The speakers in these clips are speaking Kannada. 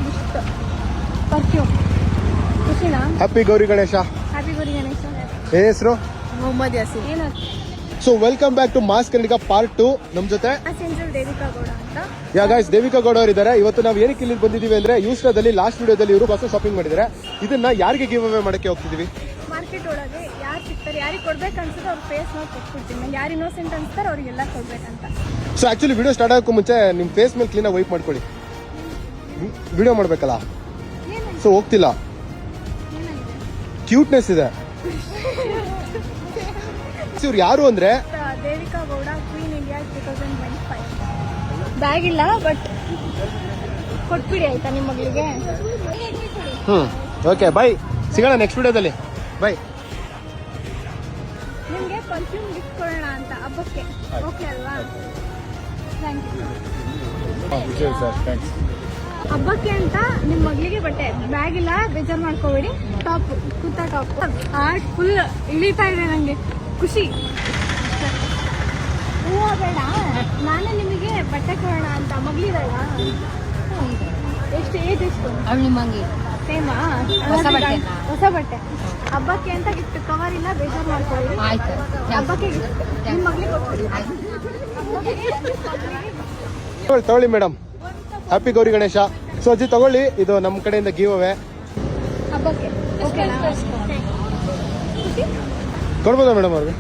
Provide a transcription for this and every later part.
Gift perfume. ಖುಷಿನಾ? ಹ್ಯಾಪಿ ಗೌರಿ ಗಣೇಶ. ಹ್ಯಾಪಿ ಗೌರಿ ಗಣೇಶ. ಹೆಸರು ಮೊಹಮ್ಮದ್ ಯಾಸಿನ್. ಏನು? So welcome back to mass Kannadiga part 2. ನಮ್ ಜೊತೆ ದೇವಿಕಾ ಗೌಡ ಅಂತ. ಯಾ ಗೈಸ್, ದೇವಿಕಾ ಗೌಡ ಅವರು ಇದ್ದಾರೆ. ಇವತ್ತು ನಾವು ಏನಕ್ಕೆ ಇಲ್ಲಿ ಬಂದಿದ್ದೀವಿ ಅಂದ್ರೆ ಯೂಸ್ಟಾದಲ್ಲಿ ಲಾಸ್ಟ್ ವಿಡಿಯೋದಲ್ಲಿ ಇವರು ಹೊಸ ಶಾಪಿಂಗ್ ಮಾಡಿದ್ದಾರೆ. ಇದನ್ನ ಯಾರಿಗೆ ಗಿವ್ ಅವೇ ಮಾಡಕ್ಕೆ ಹೋಗ್ತಿದೀವಿ? ಮಾರ್ಕೆಟ್ ಒಳಗೆ ಯಾರು ಸಿಗ್ತಾರೆ, ಯಾರಿಗೆ ಕೊಡ್ಬೇಕು ಅನ್ಸುತ್ತೆ ಅವ್ರ ಫೇಸ್ ನೋಡಿ ಕೊಟ್ಬಿಡ್ತೀನಿ. ಯಾರು ಇನ್ನೋಸೆಂಟ್ ಅನ್ಸ್ತಾರೆ ಅವ್ರಿಗೆಲ್ಲ ಕೊಡ್ಬೇಕಂತ. ಸೊ ಆಕ್ಚುಲಿ ವಿಡಿಯೋ ಸ್ಟಾರ್ಟ್ ಆಗೋಕ್ಕೂ ಮುಂಚೆ ನಿಮ್ ಫೇಸ್ ಮೇಲೆ ಕ್ಲೀನಾಗಿ ವೈಪ್ ಮಾಡ್ಕೊಳ್ಳಿ. ವಿಡಿಯೋ ಮಾಡ್ಬೇಕಲ್ಲ, ಸೊ ಹೋಗ್ತಿಲ್ಲ. ಕ್ಯೂಟ್ನೆಸ್ ಇದೆ. ಇವ್ರು ಯಾರು ಅಂದ್ರೆ Devika Gowda, queen India 2025. Bag ಇಲ್ಲ ಬಟ್ ಕೊಟ್ಬಿಡಿ ಆಯ್ತಾ ನಿಮ್ಮ ಮಗಳಿಗೆ. ಓಕೆ ಬೈ, ಸಿಗೋಣ ನೆಕ್ಸ್ಟ್ ವಿಡಿಯೋದಲ್ಲಿ. ಬೈ. ನಿಮ್ಗೆ ಪರ್ಫ್ಯೂಮ್ ಗಿಫ್ಟ್ ಕೊಡೋಣ ಅಂತ ಹಬ್ಬಕ್ಕೆ. ಓಕೆ ಅಲ್ವಾ? Thank you. ಹಬ್ಬಕ್ಕೆ ಅಂತ ನಿಮ್ಮ ಮಗಳಿಗೆ ಬಟ್ಟೆ. ಬ್ಯಾಗ್ ಇಲ್ಲ, ಬೇಜಾರು ಮಾಡ್ಕೋಬೇಡಿ. Top, kurta top. Heart full ಇಳಿತಾ ಇದೆ ನಂಗೆ, ಖುಷಿ. ಹೂವು ಬೇಡ, ನಾನು ನಿಮಗೆ ಬಟ್ಟೆ ಕೊಡೋಣ ಅಂತ. ಮಗಳಿದಾಳ? ಎಷ್ಟು ಏಜ್ ಎಷ್ಟು? ನಿಮ್ಮಂಗೆ ಸೇಮಾ? ಹೊಸ ಬಟ್ಟೆ ಹಬ್ಬಕ್ಕೆ ಅಂತ ಗಿಫ್ಟ್. ಕವರ್ ಇಲ್ಲ, ಬೇಜಾರು ಮಾಡ್ಕೊಳ್ಳಿ. ಆಯ್ತು. ಹಬ್ಬಕ್ಕೆ ಗಿಫ್ಟ್ ನಿಮ್ಮ ಮಗಳಿಗೆ ಕೊಡ್ತೀವಿ. ತಗೊಳ್ಳಿ madam. Happy Gauri Ganesha. So ಅಜ್ಜಿ ತಗೊಳ್ಳಿ, ಇದು ನಮ್ಮ ಕಡೆಯಿಂದ ಗಿವ್ ಅವೇ. ಹಬ್ಬಕ್ಕೆ ಓಕೆನಾ? ಕೊಡ್ಬೋದಾ ಮೇಡಮ್ ಅವ್ರಿಗೆ?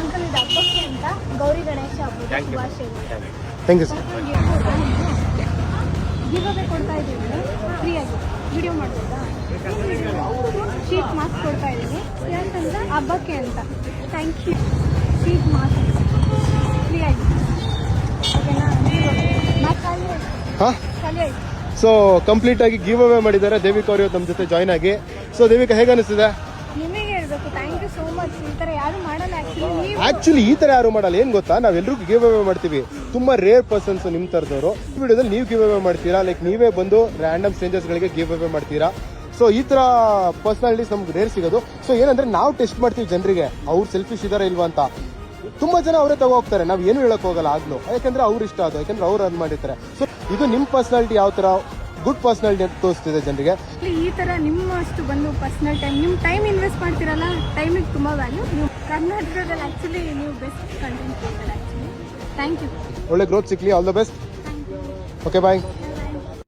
ಅಂಕಲ್, ಇದು ಹಬ್ಬಕ್ಕೆ ಅಂತ ಗೌರಿ ಗಣೇಶ ಹಬ್ಬದ ಶುಭಾಶಯಗಳು. Thank you sir. Give away ಕೊಡ್ತಾ ಇದ್ದೀವಿ ಫ್ರೀಯಾಗಿ. ವಿಡಿಯೋ ಮಾಡ್ಬೋದಾ? ಶೀಟ್ ಮಾಸ್ಕ್ ಕೊಡ್ತಾ ಇದ್ದೀವಿ. ಯಾಕಂದ್ರೆ ಹಬ್ಬಕ್ಕೆ ಅಂತ. Thank you. ಶೀಟ್ ಮಾಸ್ಕ್ ಫ್ರೀಯಾಗಿ. ಓಕೆನಾ? ಹಾ, ಖಾಲಿ ಆಯ್ತು. ಸೊ ಕಂಪ್ಲೀಟ್ ಆಗಿ ಗಿವ್ ಅವೇ ಮಾಡಿದ್ದಾರೆ ದೇವಿಕಾ ಅವರು ನಮ್ಮ ಜೊತೆ ಜಾಯ್ನ್ ಆಗಿ. ಸೊ ದೇವಿಕಾ, ಹೇಗೆ ಅನಿಸ್ತಿದೆ? ನಿಮಗೆ ಹೇಳ್ಬೇಕು, ಥ್ಯಾಂಕ್ ಯು ಸೋ ಮಚ್. ಈ ಥರ ಯಾರು ಮಾಡಲ್ಲ ಆಕ್ಚುಲಿ. ಈ ತರ ಯಾರು ಮಾಡಲ್ಲ. ಏನ್ ಗೊತ್ತಾ, ನಾವೆಲ್ಲರಿಗೂ ಗಿವ್ ಅವೇ ಮಾಡ್ತೀವಿ. ತುಂಬಾ ರೇರ್ ಪರ್ಸನ್ಸ್ ನಿಮ್ ತರದವರು. ಈ ವಿಡಿಯೋದಲ್ಲಿ ನೀವು ಗಿವ್ ಅವೇ ಮಾಡ್ತೀರಾ, ಲೈಕ್ ನೀವೇ ಬಂದು ರ್ಯಾಂಡಮ್ ಸ್ಟ್ರೇಂಜರ್ಸ್ ಗಳಿಗೆ ಗಿವ್ ಅವೇ ಮಾಡ್ತೀರಾ. ಸೊ ಈ ತರ ಪರ್ಸನಾಲಿಟೀಸ್ ನಮ್ಗೆ ರೇರ್ ಸಿಗೋದು. ಸೊ ಏನಂದ್ರೆ ನಾವು ಟೆಸ್ಟ್ ಮಾಡ್ತೀವಿ ಜನರಿಗೆ, ಅವ್ರು ಸೆಲ್ಫಿಶ್ ಇದಾರ ಇಲ್ವಾ ಅಂತ. ತುಂಬಾ ಜನ ಅವರೇ ತಗೋ ಹೋಗ್ತಾರೆ, ನಾವು ಏನು ಹೇಳಕ್ ಹೋಗಲ್ಲ ಆಗ್ಲೂ. ಯಾಕಂದ್ರೆ ಅವ್ರು ಇಷ್ಟ ಅದು, ಯಾಕಂದ್ರೆ ಅವ್ರು ಅದ್ ಮಾಡಿರ್ತಾರೆ. ಸೊ ಇದು ನಿಮ್ ಪರ್ಸನಾಲಿಟಿ ಯಾವ ತರ ಗುಡ್ ಪರ್ಸನಾಲಿಟಿ ಅಂತ ತೋರಿಸ್ತಿದೆ ಜನರಿಗೆ. ಈ ತರ ನಿಮ್ಮಷ್ಟು ಬಂದು ಪರ್ಸನಲ್ ಟೈಮ್, ನಿಮ್ಮ ಟೈಮ್ ಇನ್ವೆಸ್ಟ್ ಮಾಡ್ತೀರಲ್ಲ, ಟೈಮಿಗೆ ತುಂಬಾ ವ್ಯಾಲ್ಯೂ. ನೀವು ಕರ್ನಾಟಕದಲ್ಲಿ ಆಕ್ಚುಲಿ ನೀವು best content creator actually. Thank you. ಒಳ್ಳೆ ಗ್ರೋತ್ ಸಿಕ್ಲಿ. All the best. Okay bye.